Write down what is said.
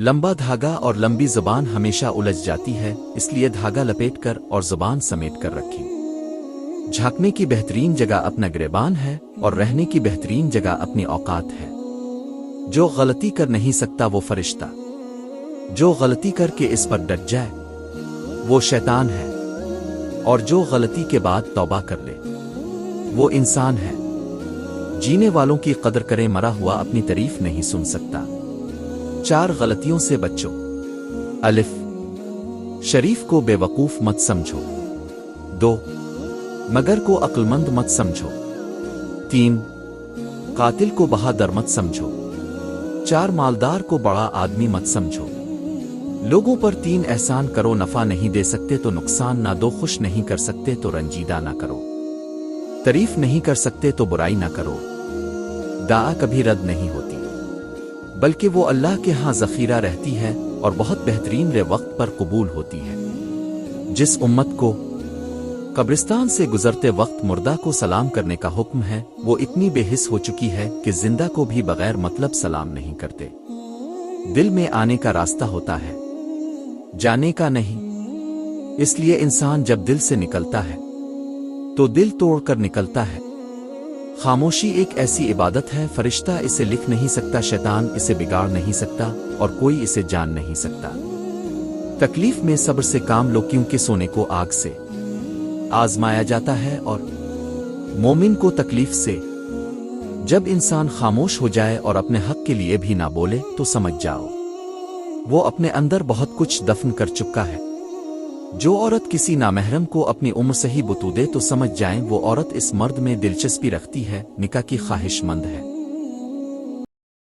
لمبا دھاگا اور لمبی زبان ہمیشہ الجھ جاتی ہے، اس لیے دھاگا لپیٹ کر اور زبان سمیٹ کر رکھی۔ جھانکنے کی بہترین جگہ اپنا گریبان ہے اور رہنے کی بہترین جگہ اپنی اوقات ہے۔ جو غلطی کر نہیں سکتا وہ فرشتہ، جو غلطی کر کے اس پر ڈٹ جائے وہ شیطان ہے، اور جو غلطی کے بعد توبہ کر لے وہ انسان ہے۔ جینے والوں کی قدر کرے، مرا ہوا اپنی تعریف نہیں سن سکتا۔ 4 غلطیوں سے بچو۔ الف، شریف کو بے وقوف مت سمجھو۔ 2، مگر کو عقل مند مت سمجھو۔ 3، قاتل کو بہادر مت سمجھو۔ 4، مالدار کو بڑا آدمی مت سمجھو۔ لوگوں پر 3 احسان کرو، نفع نہیں دے سکتے تو نقصان نہ دو، خوش نہیں کر سکتے تو رنجیدہ نہ کرو، تعریف نہیں کر سکتے تو برائی نہ کرو۔ دعا کبھی رد نہیں ہوتی، بلکہ وہ اللہ کے ہاں ذخیرہ رہتی ہے اور بہت بہترین وقت پر قبول ہوتی ہے۔ جس امت کو قبرستان سے گزرتے وقت مردہ کو سلام کرنے کا حکم ہے، وہ اتنی بے حس ہو چکی ہے کہ زندہ کو بھی بغیر مطلب سلام نہیں کرتے۔ دل میں آنے کا راستہ ہوتا ہے، جانے کا نہیں، اس لیے انسان جب دل سے نکلتا ہے تو دل توڑ کر نکلتا ہے۔ خاموشی ایک ایسی عبادت ہے، فرشتہ اسے لکھ نہیں سکتا، شیطان اسے بگاڑ نہیں سکتا، اور کوئی اسے جان نہیں سکتا۔ تکلیف میں صبر سے کام لو، کیونکہ سونے کو آگ سے آزمایا جاتا ہے اور مومن کو تکلیف سے۔ جب انسان خاموش ہو جائے اور اپنے حق کے لیے بھی نہ بولے تو سمجھ جاؤ وہ اپنے اندر بہت کچھ دفن کر چکا ہے۔ جو عورت کسی نامحرم کو اپنی عمر سے ہی بتو دے تو سمجھ جائیں وہ عورت اس مرد میں دلچسپی رکھتی ہے، نکاح کی خواہش مند ہے۔